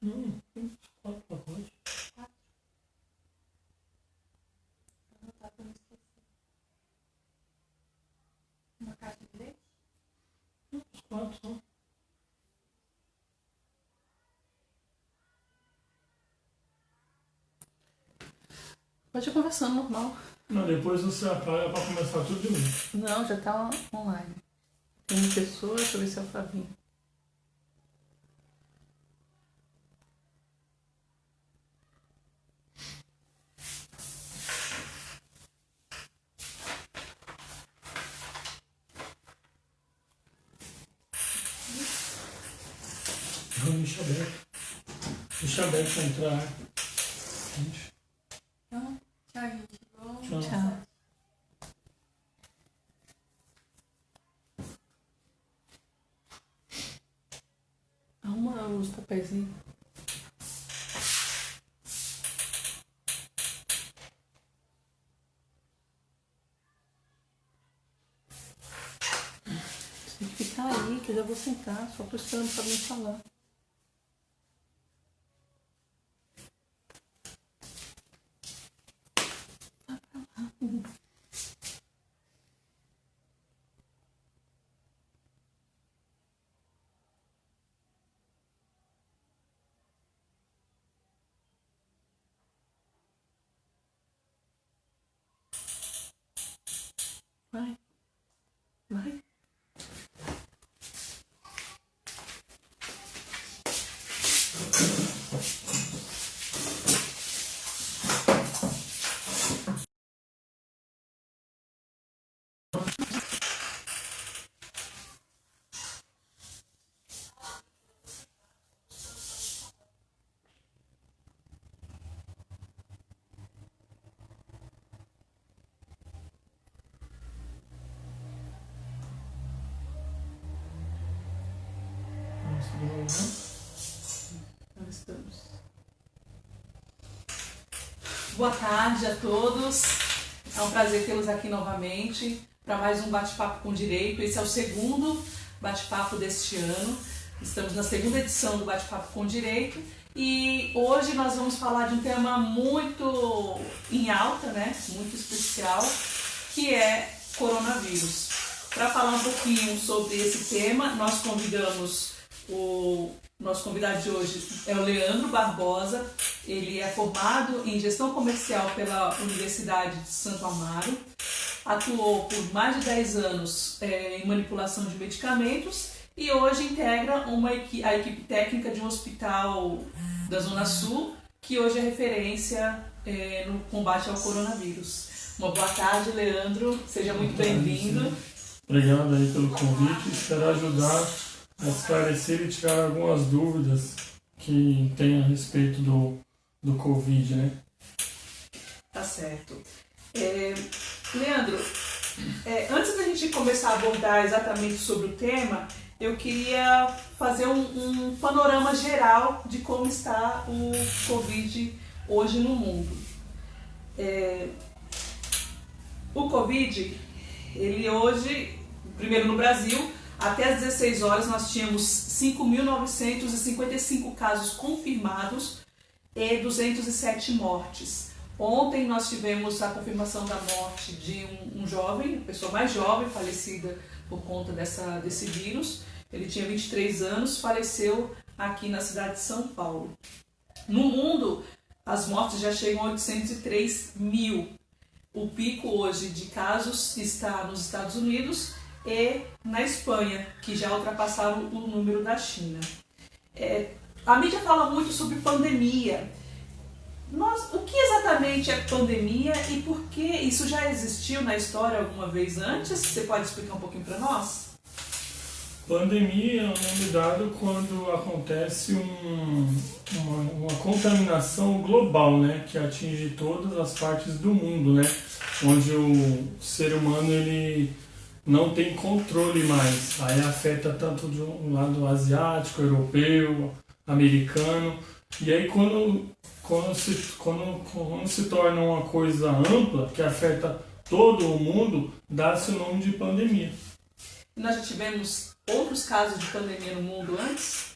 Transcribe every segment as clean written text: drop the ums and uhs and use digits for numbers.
Não, tem 4 pacotes. 4? Vou anotar para não esquecer. Uma caixa de leite? Os 4 só. Pode ir conversando normal. Não, depois você apaga pra começar tudo de novo. Não, já tá online. Tem uma pessoa, deixa eu ver se é o Flavinho. Não, deixa aberto. Deixa aberto pra entrar. Gente. Então, tchau, gente. Bom, Tchau. Tchau. Arruma os papéis. Tem que ficar aí, que eu já vou sentar, só tô esperando pra mim falar. Vai. Vai. Vamos segurar, né? Nós estamos. Boa tarde a todos. É um prazer tê-los aqui novamente para mais um bate-papo com direito. Esse é o segundo bate-papo deste ano. Estamos na segunda edição do bate-papo com direito e hoje nós vamos falar de um tema muito em alta, né? Muito especial, que é coronavírus. Para falar um pouquinho sobre esse tema, nós convidamos o nosso convidado de hoje é o Leandro Barbosa. Ele é formado em gestão comercial pela Universidade de Santo Amaro, atuou por mais de 10 anos em manipulação de medicamentos e hoje integra a equipe técnica de um hospital da Zona Sul, que hoje é referência no combate ao coronavírus. Uma boa tarde, Leandro, seja muito bem-vindo. Obrigado aí pelo convite. Espero ajudar a esclarecer e tirar algumas dúvidas que tem a respeito do Covid, né? Tá certo. Leandro, antes da gente começar a abordar exatamente sobre o tema, eu queria fazer um panorama geral de como está o Covid hoje no mundo. O Covid, ele hoje, primeiro no Brasil, até às 16 horas nós tínhamos 5.955 casos confirmados e 207 mortes. Ontem nós tivemos a confirmação da morte de um jovem, a pessoa mais jovem, falecida por conta desse vírus. Ele tinha 23 anos, faleceu aqui na cidade de São Paulo. No mundo, as mortes já chegam a 803 mil. O pico hoje de casos está nos Estados Unidos e na Espanha, que já ultrapassaram o número da China. A mídia fala muito sobre pandemia. O que exatamente é pandemia e por que isso já existiu na história alguma vez antes? Você pode explicar um pouquinho para nós? Pandemia é um nome dado quando acontece uma contaminação global, né, que atinge todas as partes do mundo, né, onde o ser humano ele não tem controle mais. Aí afeta tanto de um lado asiático, europeu, americano. E aí quando se torna uma coisa ampla, que afeta todo o mundo, dá-se o nome de pandemia. Nós já tivemos outros casos de pandemia no mundo antes?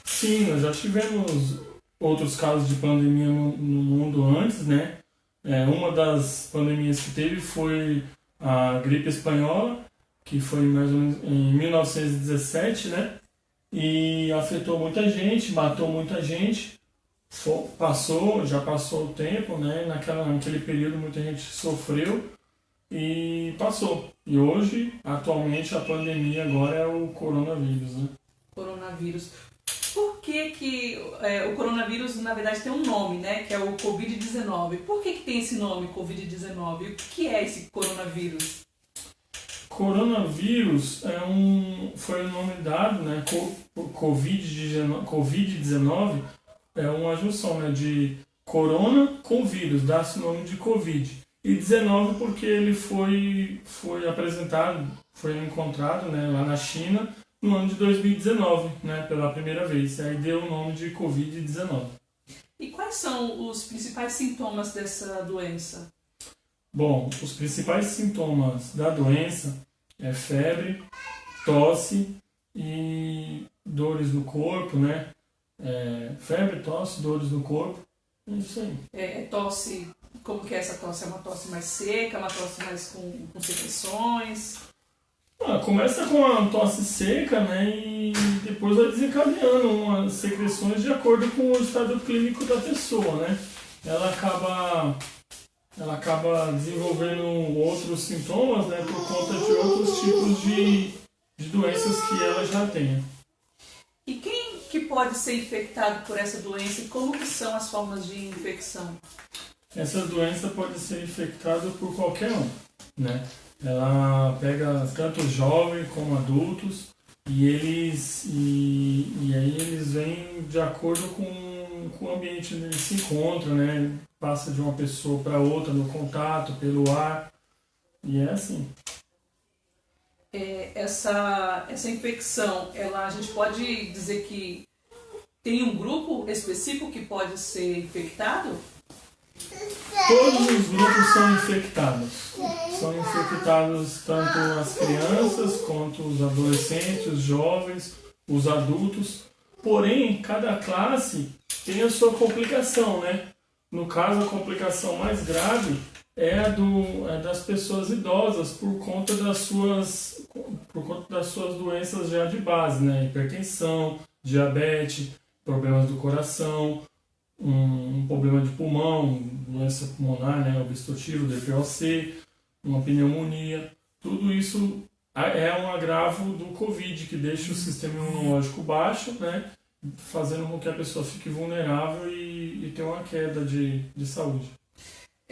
Sim, nós já tivemos outros casos de pandemia no mundo antes, né? Uma das pandemias que teve foi a gripe espanhola, que foi mais ou menos em 1917, né? E afetou muita gente, matou muita gente. Já passou o tempo, né? Naquele período muita gente sofreu e passou. E hoje, atualmente, a pandemia agora é o coronavírus, né? Coronavírus. Por que o coronavírus, na verdade, tem um nome, né? Que é o Covid-19. Por que tem esse nome, Covid-19? E o que é esse coronavírus? Coronavírus foi o nome dado, né? Covid-19 é uma junção, né, de corona com vírus, dá-se o nome de Covid. E 19 porque ele foi apresentado, foi encontrado, né, lá na China no ano de 2019, né, pela primeira vez. Aí deu o nome de Covid-19. E quais são os principais sintomas dessa doença? Bom, os principais sintomas da doença é febre, tosse e dores no corpo, né? Febre, tosse, dores no corpo, é isso aí. Tosse, como que é essa tosse? É uma tosse mais seca, uma tosse mais com secreções? Começa com a tosse seca, né? E depois vai desencadeando umas secreções de acordo com o estado clínico da pessoa, né? Ela acaba desenvolvendo outros sintomas, né, por conta de outros tipos de doenças que ela já tem. E quem que pode ser infectado por essa doença e como que são as formas de infecção? Essa doença pode ser infectada por qualquer um, né? Ela pega tanto jovens como adultos e aí eles vêm de acordo com o ambiente onde eles se encontram, né? Passa de uma pessoa para outra no contato, pelo ar, e é assim. Essa infecção, a gente pode dizer que tem um grupo específico que pode ser infectado? Todos os grupos são infectados. São infectados tanto as crianças, quanto os adolescentes, os jovens, os adultos. Porém, cada classe tem a sua complicação, né? No caso, a complicação mais grave é das pessoas idosas por conta das suas doenças já de base, né? Hipertensão, diabetes, problemas do coração, um problema de pulmão, doença pulmonar, né? Obstrutiva, DPOC, uma pneumonia. Tudo isso é um agravo do Covid, que deixa o sistema imunológico baixo, né? Fazendo com que a pessoa fique vulnerável e tenha uma queda de saúde.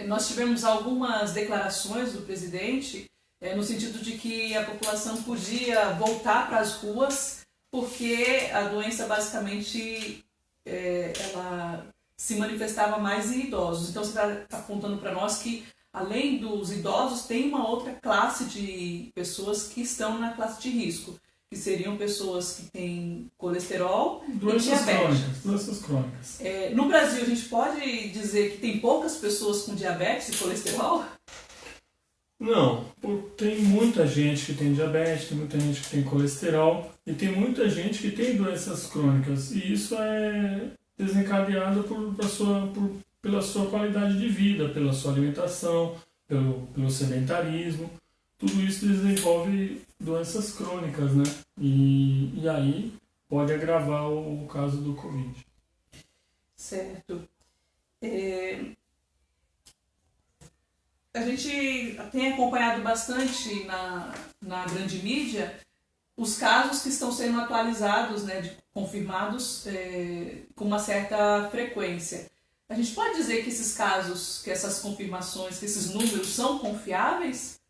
Nós tivemos algumas declarações do presidente no sentido de que a população podia voltar para as ruas porque a doença basicamente ela se manifestava mais em idosos. Então você está apontando para nós que além dos idosos tem uma outra classe de pessoas que estão na classe de risco, que seriam pessoas que têm colesterol e diabetes. Doenças crônicas. No Brasil, a gente pode dizer que tem poucas pessoas com diabetes e colesterol? Não, tem muita gente que tem diabetes, tem muita gente que tem colesterol e tem muita gente que tem doenças crônicas. E isso é desencadeado pela sua qualidade de vida, pela sua alimentação, pelo sedentarismo. Tudo isso desenvolve doenças crônicas, né? E aí pode agravar o caso do Covid. Certo. A gente tem acompanhado bastante na grande mídia os casos que estão sendo atualizados, né, confirmados com uma certa frequência. A gente pode dizer que esses casos, que essas confirmações, que esses números são confiáveis?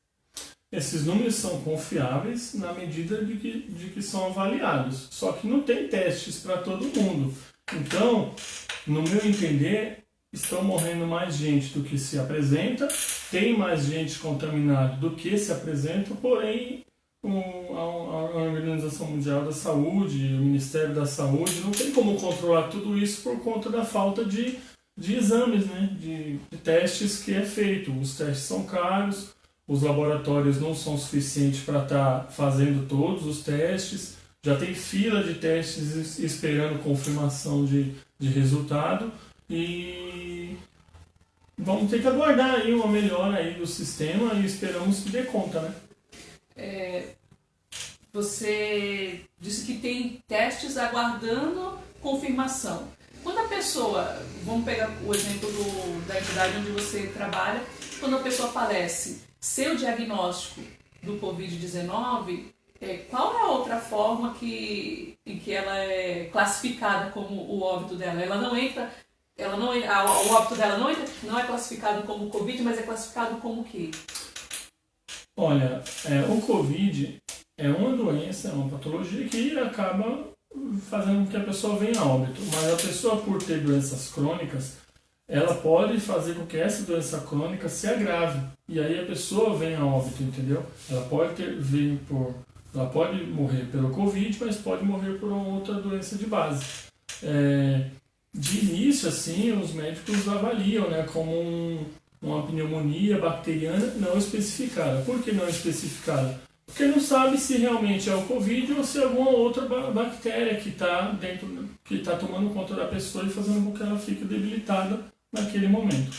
Esses números são confiáveis na medida de que são avaliados. Só que não tem testes para todo mundo. Então, no meu entender, estão morrendo mais gente do que se apresenta, tem mais gente contaminada do que se apresenta, porém a Organização Mundial da Saúde, o Ministério da Saúde, não tem como controlar tudo isso por conta da falta de exames, né? de testes que é feito. Os testes são caros, os laboratórios não são suficientes para estar fazendo todos os testes, já tem fila de testes esperando confirmação de resultado e vamos ter que aguardar aí uma melhora aí do sistema e esperamos que dê conta, né? Você disse que tem testes aguardando confirmação. Quando a pessoa, vamos pegar o exemplo da entidade onde você trabalha, quando a pessoa falece seu diagnóstico do Covid-19, qual é a outra forma em que ela é classificada como o óbito dela? O óbito dela não é classificado como Covid, mas é classificado como o quê? Olha, o Covid é uma doença, é uma patologia que acaba fazendo com que a pessoa venha a óbito. Mas a pessoa, por ter doenças crônicas, ela pode fazer com que essa doença crônica se agrave. E aí a pessoa venha a óbito, entendeu? Ela pode morrer pelo Covid, mas pode morrer por uma outra doença de base. De início, assim, os médicos avaliam, né, como uma pneumonia bacteriana não especificada. Por que não especificada? Porque não sabe se realmente é o Covid ou se é alguma outra bactéria que está tomando conta da pessoa e fazendo com que ela fique debilitada naquele momento.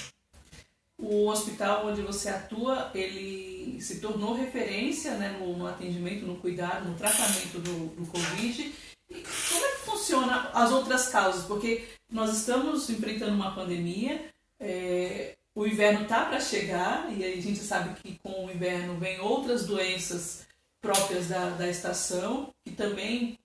O hospital onde você atua, ele se tornou referência, né, no atendimento, no cuidado, no tratamento do Covid. E como é que funciona as outras causas? Porque nós estamos enfrentando uma pandemia, o inverno está para chegar e a gente sabe que com o inverno vem outras doenças próprias da estação, que também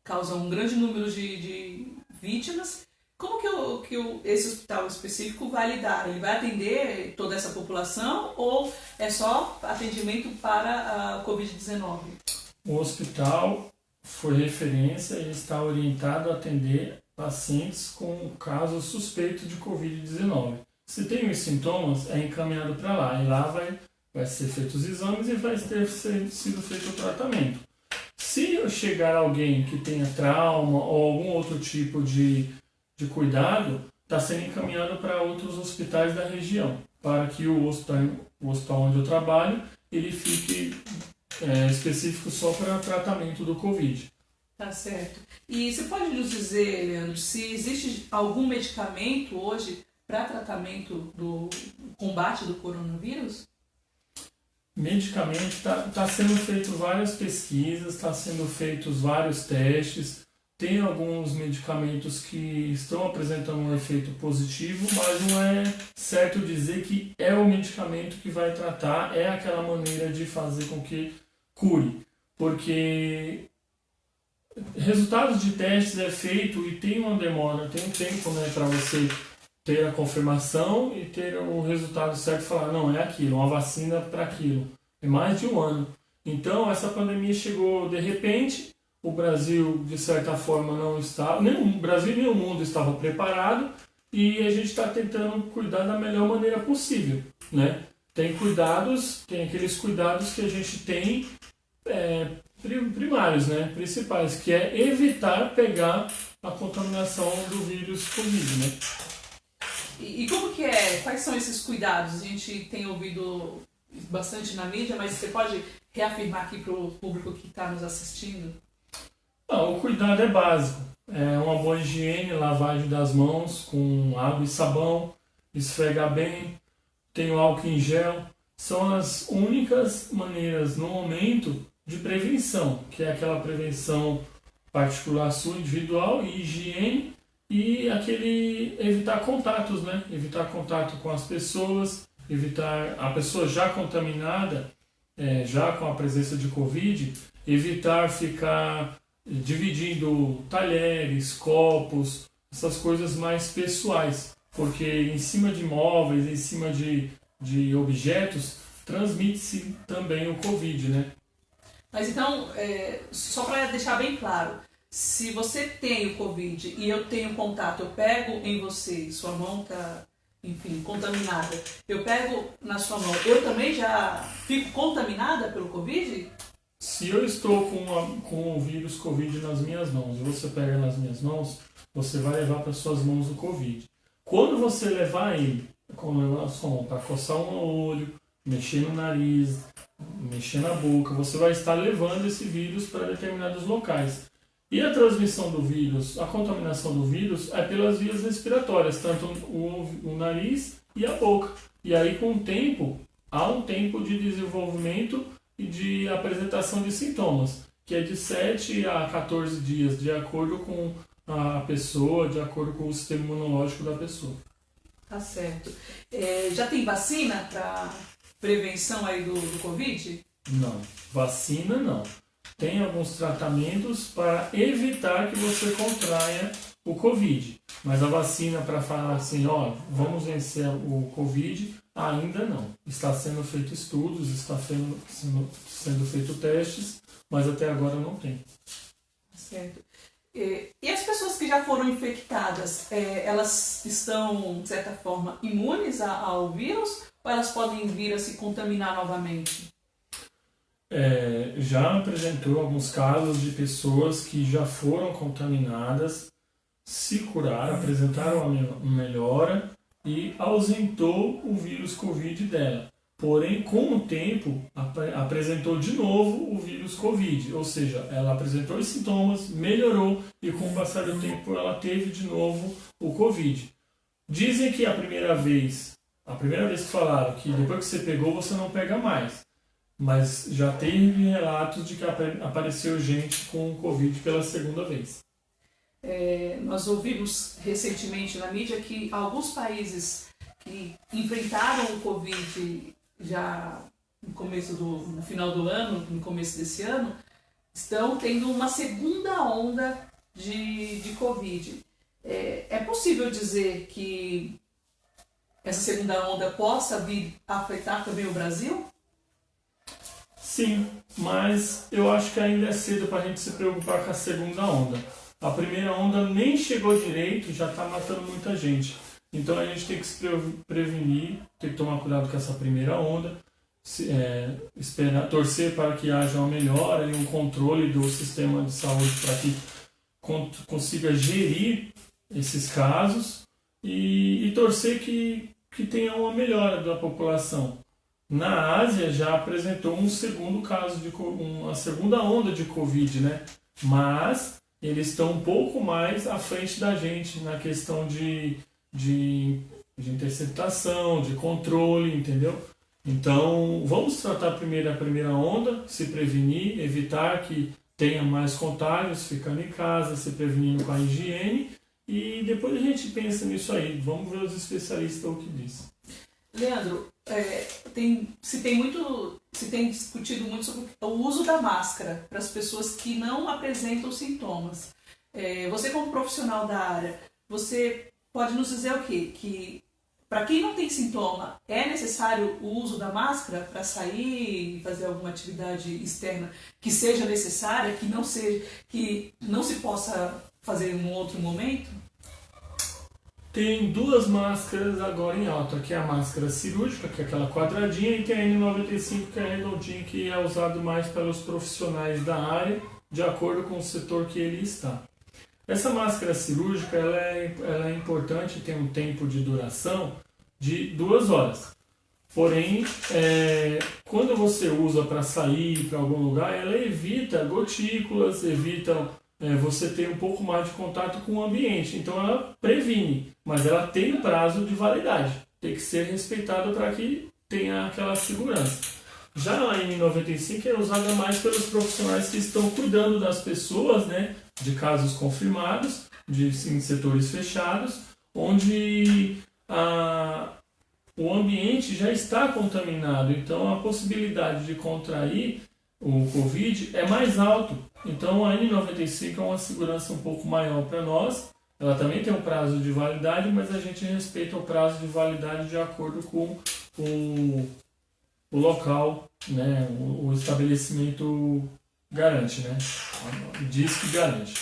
causam um grande número de vítimas. Como que esse hospital específico vai lidar? Ele vai atender toda essa população ou é só atendimento para a Covid-19? O hospital foi referência e está orientado a atender pacientes com casos suspeitos de Covid-19. Se tem os sintomas, é encaminhado para lá e lá vai ser feitos os exames e vai ter sido feito o tratamento. Se chegar alguém que tenha trauma ou algum outro tipo de cuidado, está sendo encaminhado para outros hospitais da região, para que o hospital onde eu trabalho, ele fique específico só para tratamento do Covid. Tá certo. E você pode nos dizer, Leandro, se existe algum medicamento hoje para tratamento do combate do coronavírus? Medicamento, está sendo feito várias pesquisas, está sendo feitos vários testes. Tem alguns medicamentos que estão apresentando um efeito positivo, mas não é certo dizer que é o medicamento que vai tratar, é aquela maneira de fazer com que cure. Porque resultados de testes é feito e tem uma demora, tem um tempo, né, para você ter a confirmação e ter o resultado certo e falar, não, é aquilo, uma vacina para aquilo. É mais de um ano. Então, essa pandemia chegou de repente. O Brasil, de certa forma, não estava, nem o Brasil nem o mundo estavam preparados e a gente está tentando cuidar da melhor maneira possível, né? Tem aqueles cuidados que a gente tem primários, né? Principais, que é evitar pegar a contaminação do vírus Covid, né? E como que é? Quais são esses cuidados? A gente tem ouvido bastante na mídia, mas você pode reafirmar aqui para o público que está nos assistindo? O cuidado é básico, é uma boa higiene, lavagem das mãos com água e sabão, esfregar bem, tem o álcool em gel, são as únicas maneiras no momento de prevenção, que é aquela prevenção particular sua, individual e higiene e evitar contatos, né? Evitar contato com as pessoas, evitar a pessoa já contaminada, já com a presença de Covid, evitar ficar dividindo talheres, copos, essas coisas mais pessoais, porque em cima de móveis, em cima de objetos, transmite-se também o Covid, né? Mas então, só para deixar bem claro, se você tem o Covid e eu tenho contato, eu pego em você, sua mão está, enfim, contaminada, eu pego na sua mão, eu também já fico contaminada pelo Covid? Se eu estou com o vírus Covid nas minhas mãos e você pega nas minhas mãos, você vai levar para suas mãos o Covid. Quando você levar ele, como levar a sua mão para coçar um olho, mexer no nariz, mexer na boca, você vai estar levando esse vírus para determinados locais. E a transmissão do vírus, a contaminação do vírus é pelas vias respiratórias, tanto o nariz e a boca. E aí, com o tempo, há um tempo de desenvolvimento e de apresentação de sintomas, que é de 7 a 14 dias, de acordo com a pessoa, de acordo com o sistema imunológico da pessoa. Tá certo. Já tem vacina para prevenção aí do Covid? Não, vacina não. Tem alguns tratamentos para evitar que você contraia o Covid. Mas a vacina para falar assim, ó, vamos vencer o Covid, ainda não. Está sendo feito estudos, está sendo feito testes, mas até agora não tem. Certo. E as pessoas que já foram infectadas, elas estão, de certa forma, imunes ao vírus? Ou elas podem vir a se contaminar novamente? Já apresentou alguns casos de pessoas que já foram contaminadas, se curaram, apresentaram a melhora e ausentou o vírus Covid dela. Porém, com o tempo, apresentou de novo o vírus Covid, ou seja, ela apresentou os sintomas, melhorou e com o passar do tempo ela teve de novo o Covid. Dizem que a primeira vez que falaram que depois que você pegou, você não pega mais. Mas já teve relatos de que apareceu gente com Covid pela segunda vez. Nós ouvimos recentemente na mídia que alguns países que enfrentaram o Covid já no final do ano, no começo desse ano, estão tendo uma segunda onda de Covid. É possível dizer que essa segunda onda possa vir a afetar também o Brasil? Sim, mas eu acho que ainda é cedo para a gente se preocupar com a segunda onda. A primeira onda nem chegou direito, já está matando muita gente. Então a gente tem que se prevenir, tem que tomar cuidado com essa primeira onda, torcer para que haja uma melhora e um controle do sistema de saúde para que consiga gerir esses casos e torcer que tenha uma melhora da população. Na Ásia já apresentou um segundo caso, uma segunda onda de Covid, né? Mas eles estão um pouco mais à frente da gente na questão de interceptação, de controle, entendeu? Então, vamos tratar primeiro a primeira onda, se prevenir, evitar que tenha mais contágios, ficando em casa, se prevenindo com a higiene, e depois a gente pensa nisso aí. Vamos ver os especialistas o que dizem. Leandro, se tem discutido muito sobre o uso da máscara para as pessoas que não apresentam sintomas. Você, como profissional da área, você pode nos dizer o quê? Que para quem não tem sintoma, é necessário o uso da máscara para sair e fazer alguma atividade externa que seja necessária, que não se possa fazer em um outro momento? Tem duas máscaras agora em alta, que é a máscara cirúrgica, que é aquela quadradinha, e tem a N95, que é redondinha, que é usado mais pelos profissionais da área, de acordo com o setor que ele está. Essa máscara cirúrgica ela é importante, tem um tempo de duração de 2 horas. Porém, quando você usa para sair para algum lugar, ela evita gotículas, evita você ter um pouco mais de contato com o ambiente. Então ela previne, mas ela tem prazo de validade. Tem que ser respeitada para que tenha aquela segurança. Já a N95 é usada mais pelos profissionais que estão cuidando das pessoas, né, de casos confirmados, em setores fechados, onde o ambiente já está contaminado. Então a possibilidade de contrair o Covid é mais alto. Então a N95 é uma segurança um pouco maior para nós. Ela também tem um prazo de validade, mas a gente respeita o prazo de validade de acordo com o local, né? O estabelecimento garante, né? Diz que garante.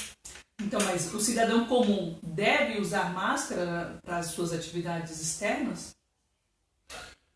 Então, mas o cidadão comum deve usar máscara para as suas atividades externas?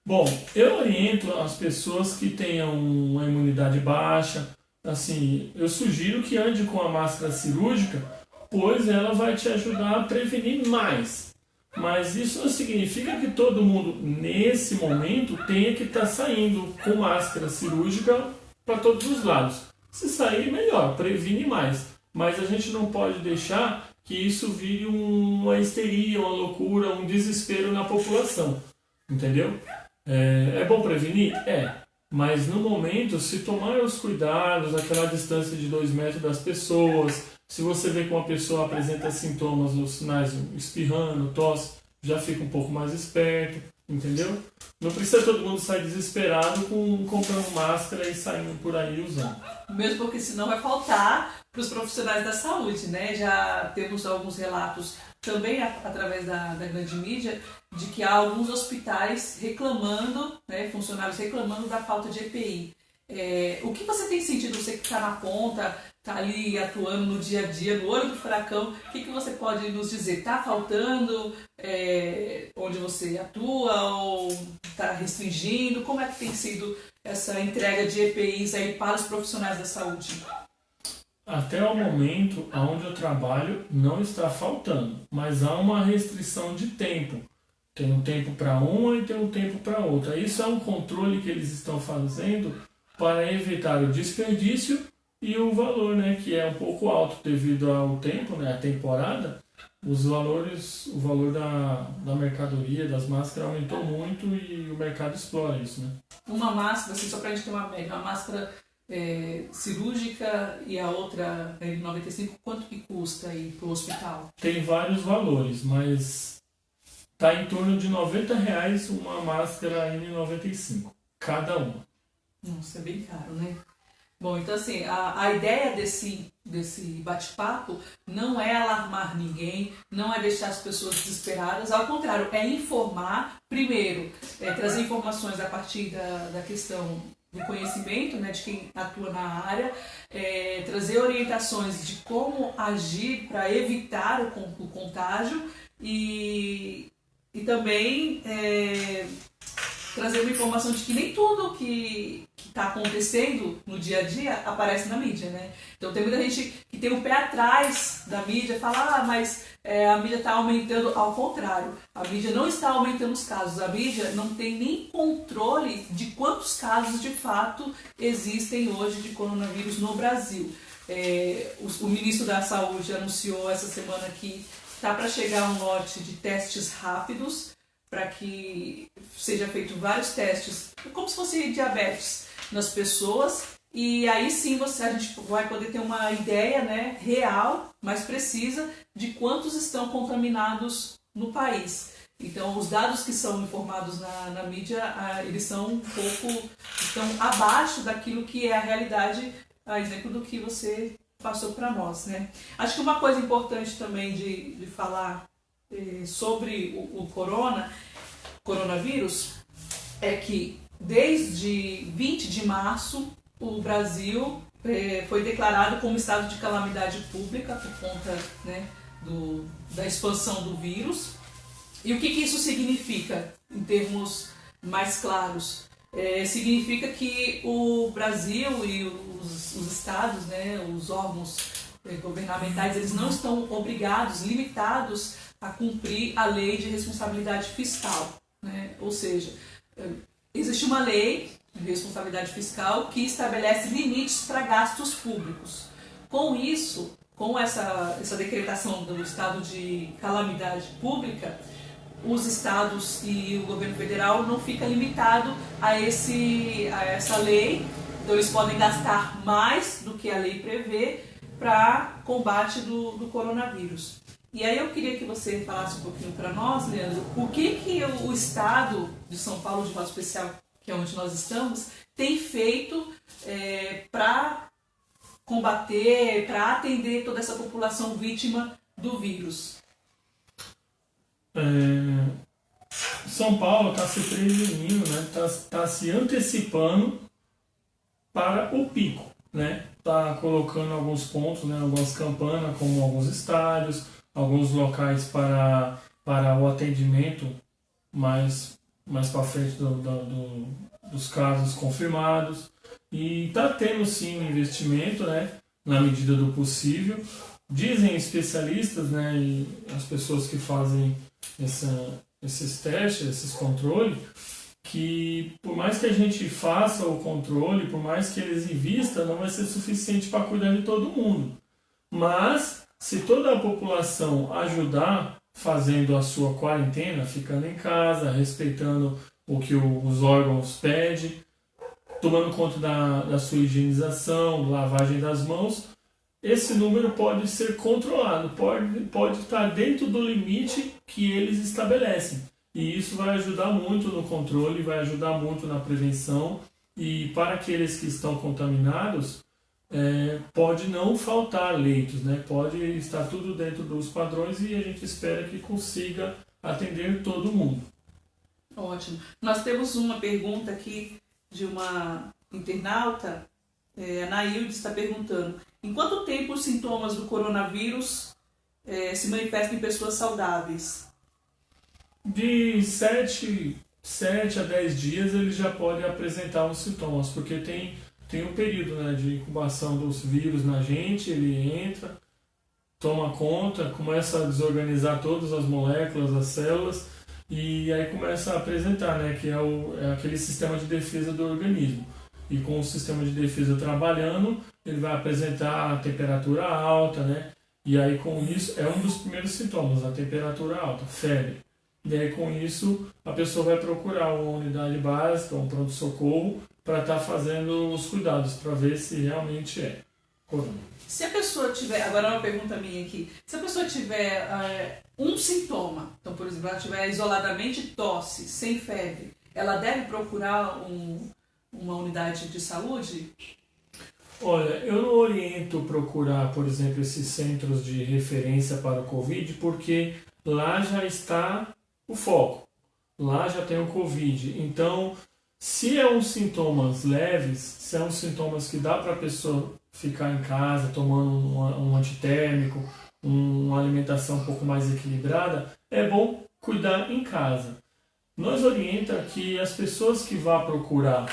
Bom, eu oriento as pessoas que tenham uma imunidade baixa. Assim, eu sugiro que ande com a máscara cirúrgica, pois ela vai te ajudar a prevenir mais. Mas isso não significa que todo mundo, nesse momento, tenha que estar saindo com máscara cirúrgica para todos os lados. Se sair, melhor, previne mais. Mas a gente não pode deixar que isso vire uma histeria, uma loucura, um desespero na população. Entendeu? É bom prevenir? É. Mas no momento, se tomar os cuidados, aquela distância de 2 metros das pessoas, se você vê que uma pessoa apresenta sintomas ou sinais espirrando, tosse, já fica um pouco mais esperto, entendeu? Não precisa todo mundo sair desesperado comprando máscara e saindo por aí usando. Mesmo porque senão vai faltar para os profissionais da saúde, né? Já temos alguns relatos também através da grande mídia de que há alguns hospitais reclamando, né, funcionários reclamando da falta de EPI. O que você tem sentido, você que está na ponta, está ali atuando no dia a dia, no olho do furacão, o que você pode nos dizer? Está faltando onde você atua ou está restringindo? Como é que tem sido essa entrega de EPIs aí para os profissionais da saúde? Até o momento, onde eu trabalho, não está faltando, mas há uma restrição de tempo. Tem um tempo para uma e tem um tempo para outra. Isso é um controle que eles estão fazendo para evitar o desperdício e o valor, né, que é um pouco alto devido ao tempo, né, a temporada. O valor da mercadoria, das máscaras aumentou muito e o mercado explora isso, né? Uma máscara, assim, só para a gente ter uma média, uma máscara cirúrgica e a outra N95, quanto que custa aí para o hospital? Tem vários valores, mas está em torno de R$90 uma máscara N95, cada uma. Nossa, é bem caro, né? Bom, então assim, a ideia desse bate-papo não é alarmar ninguém, não é deixar as pessoas desesperadas, ao contrário, é informar, primeiro, trazer informações a partir da questão do conhecimento, né, de quem atua na área, trazer orientações de como agir para evitar o contágio e também trazer uma informação de que nem tudo que está acontecendo no dia a dia aparece na mídia, né? Então tem muita gente que tem o pé atrás da mídia, fala, mas a mídia está aumentando. Ao contrário, a mídia não está aumentando os casos, a mídia não tem nem controle de quantos casos de fato existem hoje de coronavírus no Brasil. O ministro da Saúde anunciou essa semana que está para chegar um lote de testes rápidos, para que seja feito vários testes, como se fosse diabetes, nas pessoas, e aí sim a gente vai poder ter uma ideia, né, real, mais precisa, de quantos estão contaminados no país. Então, os dados que são informados na mídia, eles são estão abaixo daquilo que é a realidade, a exemplo do que você passou para nós, né? Acho que uma coisa importante também de falar sobre o coronavírus é que desde 20 de março o Brasil foi declarado como estado de calamidade pública por conta, né, da expansão do vírus. E o que isso significa em termos mais claros? Significa que o Brasil e os estados, né, os órgãos governamentais, eles não estão obrigados, limitados a cumprir a lei de responsabilidade fiscal, né? Ou seja, existe uma lei de responsabilidade fiscal que estabelece limites para gastos públicos. Com isso, com essa decretação do estado de calamidade pública, os estados e o governo federal não fica limitado a essa lei, então eles podem gastar mais do que a lei prevê para combate do coronavírus. E aí eu queria que você falasse um pouquinho para nós, Leandro, o que o estado de São Paulo, de modo especial, que é onde nós estamos, tem feito para combater, para atender toda essa população vítima do vírus. São Paulo está se prevenindo, né? Tá se antecipando para o pico, né? Está colocando alguns pontos, né? Algumas campanas, como alguns estádios, alguns locais para o atendimento mais para frente dos casos confirmados. E está tendo sim um investimento, né, na medida do possível, Dizem especialistas, né, e as pessoas que fazem esses testes, esses controles, que por mais que a gente faça o controle, por mais que eles invistam, não vai ser suficiente para cuidar de todo mundo. Mas, se toda a população ajudar fazendo a sua quarentena, ficando em casa, respeitando o que os órgãos pedem, tomando conta da sua higienização, lavagem das mãos, esse número pode ser controlado, pode estar dentro do limite que eles estabelecem. E isso vai ajudar muito no controle, vai ajudar muito na prevenção. E para aqueles que estão contaminados, pode não faltar leitos, né? Pode estar tudo dentro dos padrões e a gente espera que consiga atender todo mundo. Ótimo. Nós temos uma pergunta aqui de uma internauta, a Nailde está perguntando: em quanto tempo os sintomas do coronavírus se manifestam em pessoas saudáveis? De 7 a 10 dias ele já pode apresentar os sintomas, porque tem um período, né, de incubação dos vírus na gente, ele entra, toma conta, começa a desorganizar todas as moléculas, as células, e aí começa a apresentar, né, que é aquele sistema de defesa do organismo. E com o sistema de defesa trabalhando, ele vai apresentar a temperatura alta, né? E aí com isso, é um dos primeiros sintomas, a temperatura alta, febre. E aí com isso, a pessoa vai procurar uma unidade básica, um pronto-socorro, para estar fazendo os cuidados, para ver se realmente é corona. Se a pessoa tiver, agora uma pergunta minha aqui, se a pessoa tiver um sintoma, então por exemplo, ela tiver isoladamente tosse, sem febre, ela deve procurar uma unidade de saúde? Olha, eu não oriento procurar, por exemplo, esses centros de referência para o Covid, porque lá já está o foco, lá já tem o Covid. Então, se é uns sintomas leves, se é uns sintomas que dá para a pessoa ficar em casa tomando um antitérmico, uma alimentação um pouco mais equilibrada, é bom cuidar em casa. Nós orienta que as pessoas que vão procurar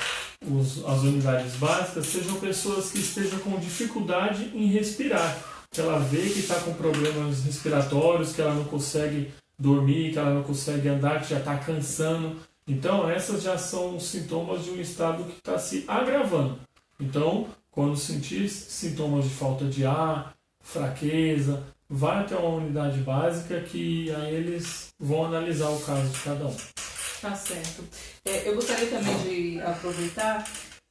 as unidades básicas sejam pessoas que estejam com dificuldade em respirar, que ela vê que está com problemas respiratórios, que ela não consegue dormir, que ela não consegue andar, que já está cansando. Então, essas já são sintomas de um estado que está se agravando. Então, quando sentir sintomas de falta de ar, fraqueza, vai até uma unidade básica que aí eles vão analisar o caso de cada um. Tá certo. Eu gostaria também de aproveitar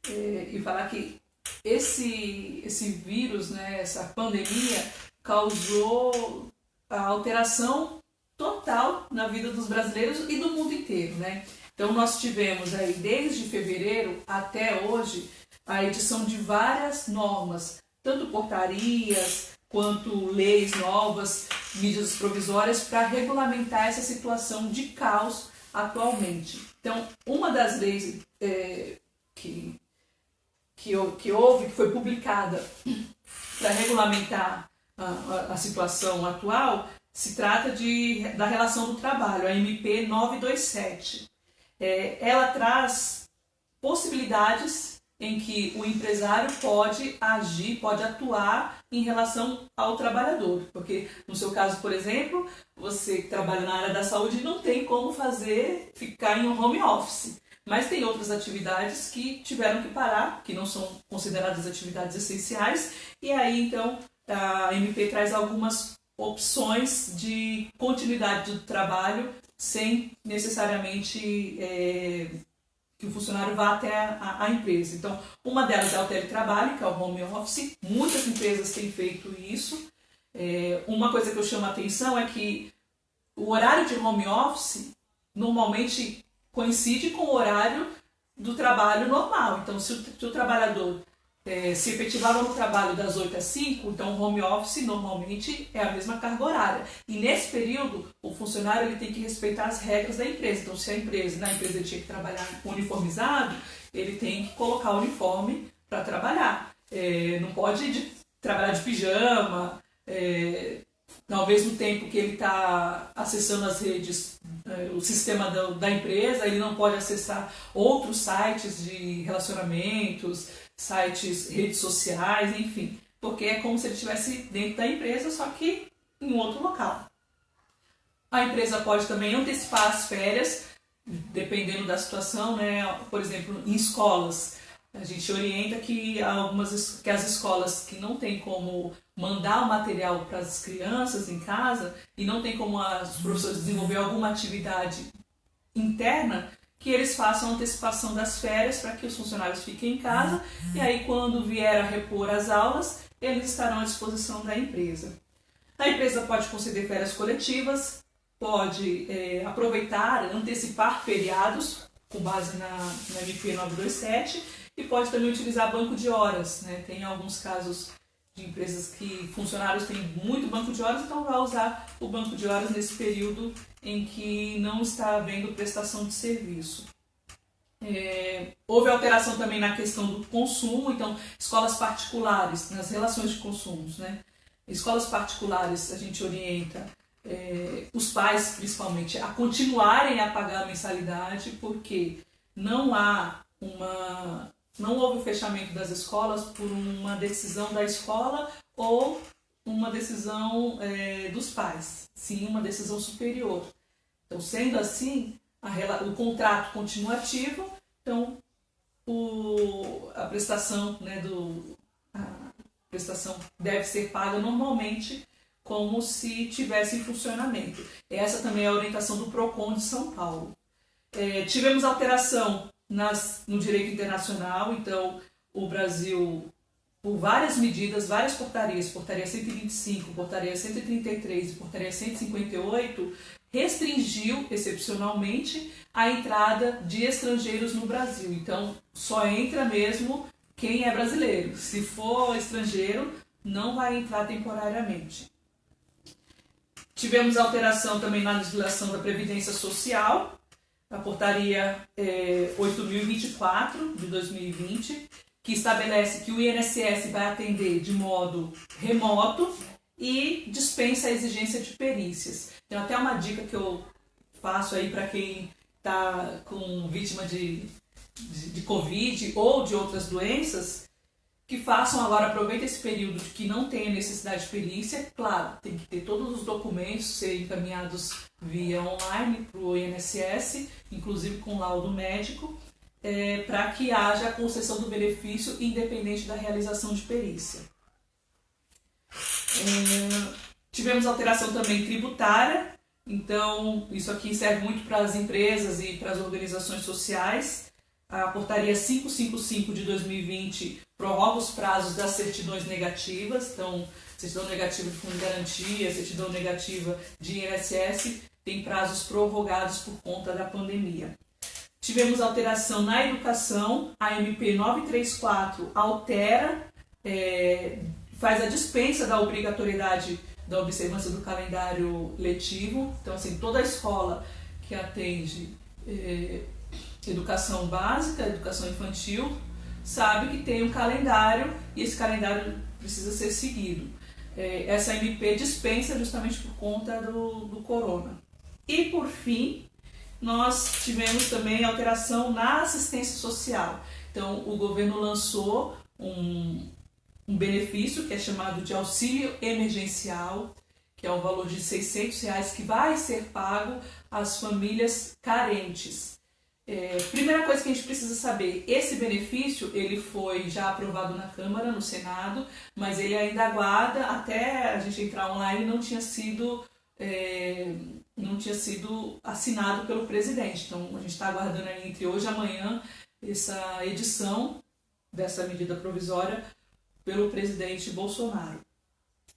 e falar que esse vírus, né, essa pandemia, causou a alteração total na vida dos brasileiros e do mundo inteiro, né? Então nós tivemos aí desde fevereiro até hoje a edição de várias normas, tanto portarias quanto leis novas, medidas provisórias para regulamentar essa situação de caos atualmente. Então, uma das leis que foi publicada para regulamentar a situação atual se trata da relação do trabalho, a MP 927. Ela traz possibilidades em que o empresário pode agir, pode atuar em relação ao trabalhador. Porque, no seu caso, por exemplo, você que trabalha na área da saúde não tem como ficar em um home office. Mas tem outras atividades que tiveram que parar, que não são consideradas atividades essenciais. E aí, então, a MP traz algumas opções de continuidade do trabalho sem necessariamente que o funcionário vá até a empresa. Então, uma delas é o teletrabalho, que é o home office. Muitas empresas têm feito isso. Uma coisa que eu chamo a atenção é que o horário de home office normalmente coincide com o horário do trabalho normal. Então, se o trabalhador se efetivava no trabalho das 8 às 5, então o home office normalmente é a mesma carga horária. E nesse período, o funcionário ele tem que respeitar as regras da empresa. Então, se na empresa ele tinha que trabalhar uniformizado, ele tem que colocar o uniforme para trabalhar. Não pode trabalhar de pijama, ao mesmo tempo que ele está acessando as redes, o sistema da empresa, ele não pode acessar outros sites de relacionamentos, sites, redes sociais, enfim. porque é como se ele estivesse dentro da empresa, só que em outro local. A empresa pode também antecipar as férias, dependendo da situação, né? Por exemplo, em escolas, a gente orienta que as escolas que não tem como mandar o material para as crianças em casa e não tem como os professores desenvolver alguma atividade interna, que eles façam a antecipação das férias para que os funcionários fiquem em casa e aí quando vier a repor as aulas, eles estarão à disposição da empresa. A empresa pode conceder férias coletivas, pode aproveitar, antecipar feriados com base na MP 927 e pode também utilizar banco de horas, né? Tem alguns casos de empresas que funcionários têm muito banco de horas, então vai usar o banco de horas nesse período em que não está havendo prestação de serviço. Houve alteração também na questão do consumo, então escolas particulares, nas relações de consumos, né? Escolas particulares a gente orienta os pais principalmente a continuarem a pagar a mensalidade, porque não houve o fechamento das escolas por uma decisão da escola ou uma decisão dos pais, sim uma decisão superior. Então, sendo assim, o contrato continua ativo, então a prestação, a prestação deve ser paga normalmente como se tivesse em funcionamento. Essa também é a orientação do PROCON de São Paulo. Tivemos alteração no direito internacional, então o Brasil, por várias medidas, várias portarias, portaria 125, portaria 133 e portaria 158, restringiu excepcionalmente a entrada de estrangeiros no Brasil. Então só entra mesmo quem é brasileiro. Se for estrangeiro, não vai entrar temporariamente. Tivemos alteração também na legislação da Previdência Social, a portaria 8.024 de 2020, que estabelece que o INSS vai atender de modo remoto e dispensa a exigência de perícias. Tem até uma dica que eu faço aí para quem está com vítima de Covid ou de outras doenças, que façam agora, aproveitem esse período de que não tenha necessidade de perícia. Claro, tem que ter todos os documentos serem encaminhados via online para o INSS, inclusive com laudo médico, para que haja a concessão do benefício independente da realização de perícia. Tivemos alteração também tributária, então isso aqui serve muito para as empresas e para as organizações sociais. A portaria 555 de 2020 prorroga os prazos das certidões negativas, então certidão negativa de fundo de garantia, certidão negativa de INSS, tem prazos prorrogados por conta da pandemia. Tivemos alteração na educação, a MP 934 altera, faz a dispensa da obrigatoriedade da observância do calendário letivo, então assim, toda a escola que atende educação básica, educação infantil, sabe que tem um calendário e esse calendário precisa ser seguido. Essa MP dispensa justamente por conta do corona. E por fim, nós tivemos também alteração na assistência social. Então o governo lançou um benefício que é chamado de auxílio emergencial, que é um valor de R$600 que vai ser pago às famílias carentes. Primeira coisa que a gente precisa saber, esse benefício ele foi já aprovado na Câmara, no Senado, mas ele ainda aguarda, até a gente entrar online, não tinha sido assinado pelo presidente. Então a gente está aguardando aí entre hoje e amanhã essa edição dessa medida provisória pelo presidente Bolsonaro.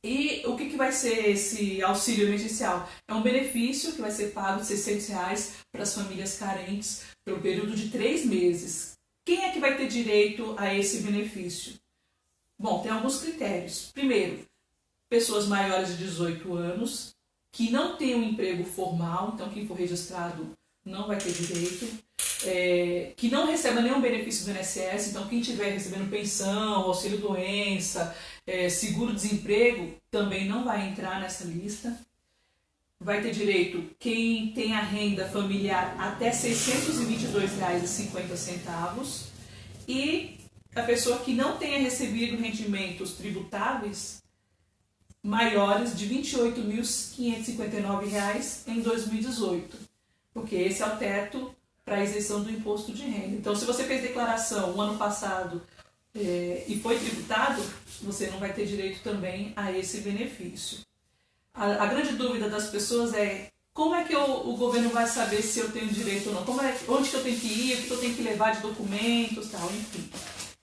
E o que vai ser esse auxílio emergencial? É um benefício que vai ser pago de R$600 para as famílias carentes pelo período de 3 meses. Quem é que vai ter direito a esse benefício? Bom, tem alguns critérios. Primeiro, pessoas maiores de 18 anos, que não têm um emprego formal, então quem for registrado não vai ter direito, que não receba nenhum benefício do INSS, então quem estiver recebendo pensão, auxílio-doença, seguro-desemprego, também não vai entrar nessa lista. Vai ter direito quem tem a renda familiar até R$622,50 e a pessoa que não tenha recebido rendimentos tributáveis maiores de R$ 28.559 em 2018, porque esse é o teto para a isenção do imposto de renda. Então, se você fez declaração o ano passado e foi tributado, você não vai ter direito também a esse benefício. A grande dúvida das pessoas é: como é que o governo vai saber se eu tenho direito ou não? Onde que eu tenho que ir, o que eu tenho que levar de documentos, tal, enfim.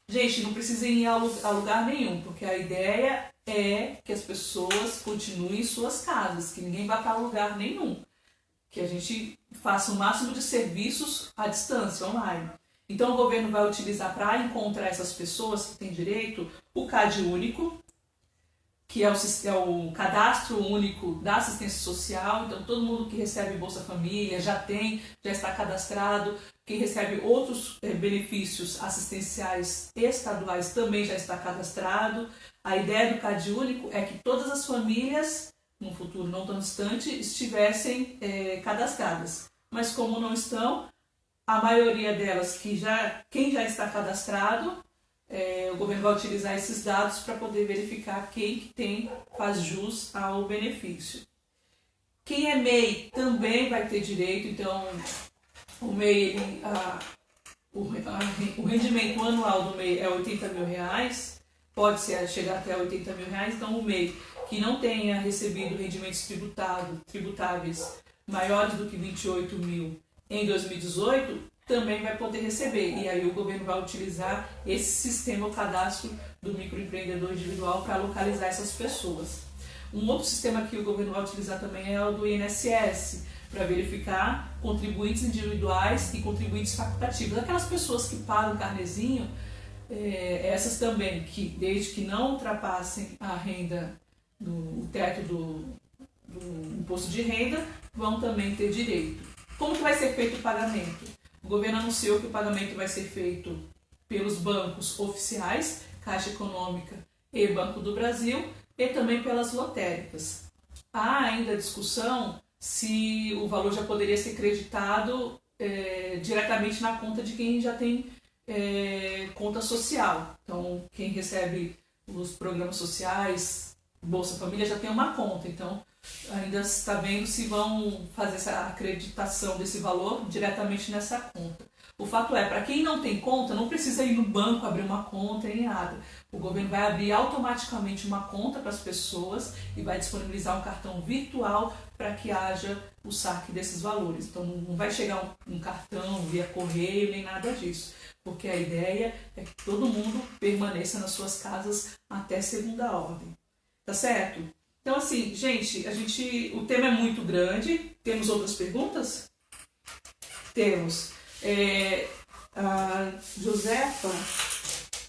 Gente, não precisa ir a lugar nenhum, porque a ideia é que as pessoas continuem em suas casas, que ninguém vá para lugar nenhum. Que a gente faça o máximo de serviços à distância, online. Então o governo vai utilizar para encontrar essas pessoas que têm direito o CAD único, que é o cadastro único da assistência social. Então todo mundo que recebe Bolsa Família já está cadastrado. Quem recebe outros benefícios assistenciais estaduais também já está cadastrado. A ideia do CAD único é que todas as famílias, num futuro não tão distante, estivessem cadastradas. Mas como não estão, a maioria delas, quem já está cadastrado, o governo vai utilizar esses dados para poder verificar quem faz jus ao benefício. Quem é MEI também vai ter direito. Então o MEI, o rendimento anual do MEI é R$ 80 mil, pode chegar até R$ 80 mil. Então o MEI que não tenha recebido rendimentos tributáveis maiores do que 28 mil em 2018, também vai poder receber. E aí o governo vai utilizar esse sistema, o cadastro do microempreendedor individual, para localizar essas pessoas. Um outro sistema que o governo vai utilizar também é o do INSS, para verificar contribuintes individuais e contribuintes facultativos. Aquelas pessoas que pagam carnezinho, essas também, que desde que não ultrapassem a renda, o teto do imposto de renda, vão também ter direito. Como que vai ser feito o pagamento? O governo anunciou que o pagamento vai ser feito pelos bancos oficiais, Caixa Econômica e Banco do Brasil, e também pelas lotéricas. Há ainda discussão se o valor já poderia ser creditado diretamente na conta de quem já tem conta social. Então, quem recebe os programas sociais, Bolsa Família, já tem uma conta. Então, ainda está vendo se vão fazer essa acreditação desse valor diretamente nessa conta. O fato é, para quem não tem conta, não precisa ir no banco abrir uma conta nem nada. O governo vai abrir automaticamente uma conta para as pessoas e vai disponibilizar um cartão virtual para que haja o saque desses valores. Então não vai chegar um cartão via correio nem nada disso, porque a ideia é que todo mundo permaneça nas suas casas até segunda ordem. Tá certo? Então assim, gente, o tema é muito grande. Temos outras perguntas? Temos. A Josefa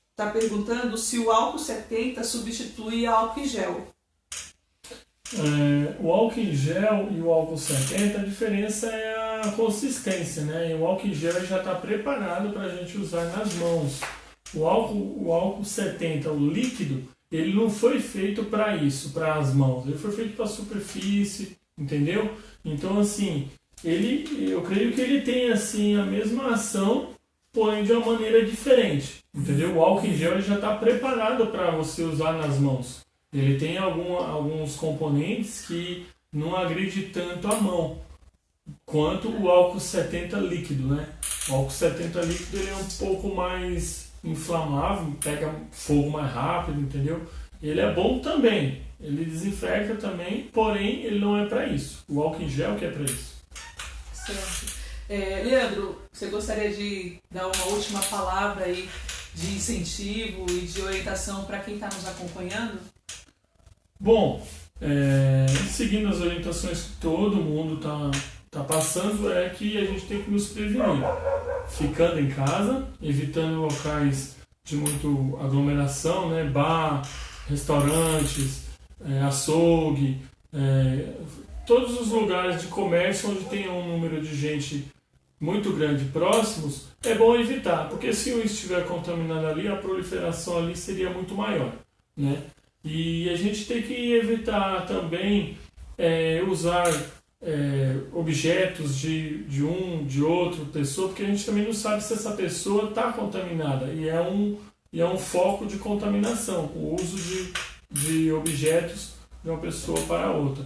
está perguntando se o álcool 70 substitui álcool em gel. O álcool em gel e o álcool 70, a diferença é a consistência, né? E o álcool em gel já está preparado para a gente usar nas mãos. O álcool 70, o líquido, ele não foi feito para isso, para as mãos. Ele foi feito para a superfície, entendeu? Então, assim, eu creio que ele tem assim a mesma ação, porém de uma maneira diferente, entendeu? O álcool em gel ele já está preparado para você usar nas mãos. Ele tem alguns componentes que não agride tanto a mão quanto o álcool 70 líquido, né? O álcool 70 líquido ele é um pouco mais inflamável, pega fogo mais rápido, entendeu? Ele é bom também, ele desinfecta também, porém ele não é para isso. O álcool em gel que é para isso. Certo. Leandro, você gostaria de dar uma última palavra aí de incentivo e de orientação para quem está nos acompanhando? Bom, seguindo as orientações que todo mundo tá passando, é que a gente tem que nos prevenir. Ficando em casa, evitando locais de muito aglomeração, né? Bar, restaurantes, açougue, todos os lugares de comércio onde tem um número de gente muito grande próximos, é bom evitar, porque se um estiver contaminado ali, a proliferação ali seria muito maior, né? E a gente tem que evitar também usar objetos de outra pessoa, porque a gente também não sabe se essa pessoa está contaminada, e é e é um foco de contaminação, o uso de objetos de uma pessoa para outra.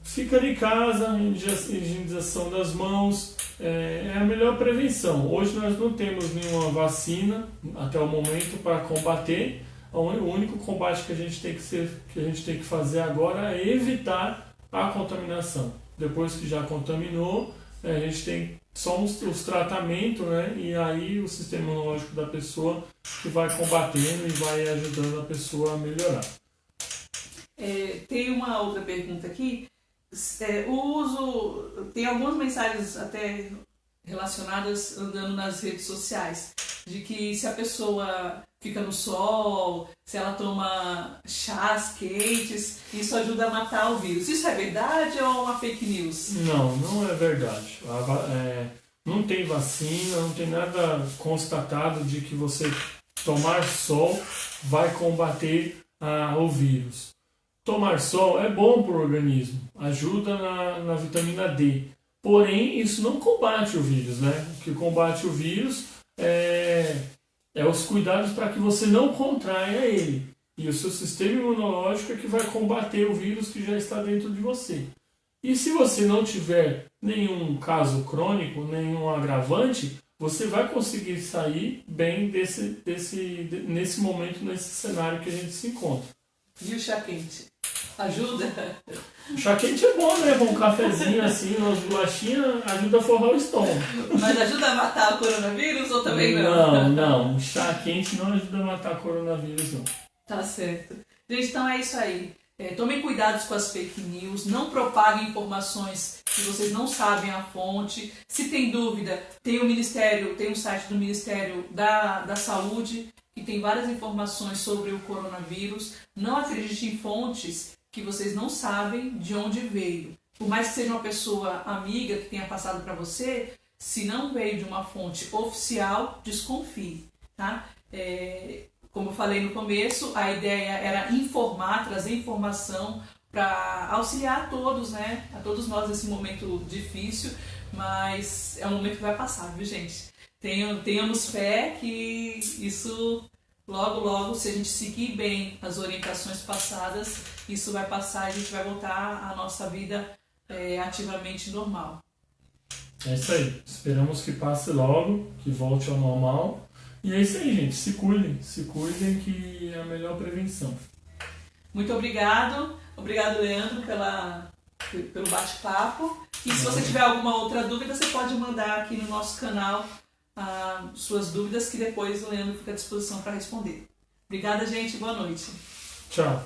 Fica em casa, higienização das mãos, é a melhor prevenção. Hoje nós não temos nenhuma vacina até o momento para combater. O único combate que a gente tem que fazer agora é evitar a contaminação. Depois que já contaminou, a gente tem só os tratamentos, né? E aí o sistema imunológico da pessoa que vai combatendo e vai ajudando a pessoa a melhorar. Tem uma outra pergunta aqui. Tem algumas mensagens até relacionadas andando nas redes sociais, de que se a pessoa fica no sol, se ela toma chás quentes, isso ajuda a matar o vírus. Isso é verdade ou é uma fake news? Não, não é verdade. Não tem vacina, não tem nada constatado de que você tomar sol vai combater o vírus. Tomar sol é bom para o organismo, ajuda na vitamina D. Porém, isso não combate o vírus, né? O que combate o vírus é os cuidados para que você não contraia ele. E o seu sistema imunológico é que vai combater o vírus que já está dentro de você. E se você não tiver nenhum caso crônico, nenhum agravante, você vai conseguir sair bem nesse momento, nesse cenário que a gente se encontra. E o chá quente? Ajuda? O chá quente é bom, né? Com um cafezinho assim, umas bolachinhas, ajuda a forrar o estômago. Mas ajuda a matar o coronavírus ou também não? Não. O chá quente não ajuda a matar o coronavírus, não. Tá certo. Gente, então é isso aí. Tomem cuidados com as fake news, não propaguem informações que vocês não sabem a fonte. Se tem dúvida, tem o site do Ministério da Saúde, que tem várias informações sobre o coronavírus. Não acredite em fontes que vocês não sabem de onde veio. Por mais que seja uma pessoa amiga que tenha passado para você, se não veio de uma fonte oficial, desconfie, tá? Como eu falei no começo, a ideia era informar, trazer informação para auxiliar a todos, né? A todos nós nesse momento difícil, mas é um momento que vai passar, viu, gente? Tenhamos fé que isso logo, se a gente seguir bem as orientações passadas, isso vai passar e a gente vai voltar à nossa vida ativamente normal. É isso aí. Esperamos que passe logo, que volte ao normal. E é isso aí, gente. Se cuidem que é a melhor prevenção. Muito obrigado. Obrigado, Leandro, pelo bate-papo. E se você tiver alguma outra dúvida, você pode mandar aqui no nosso canal suas dúvidas, que depois o Leandro fica à disposição para responder. Obrigada, gente. Boa noite. Tchau.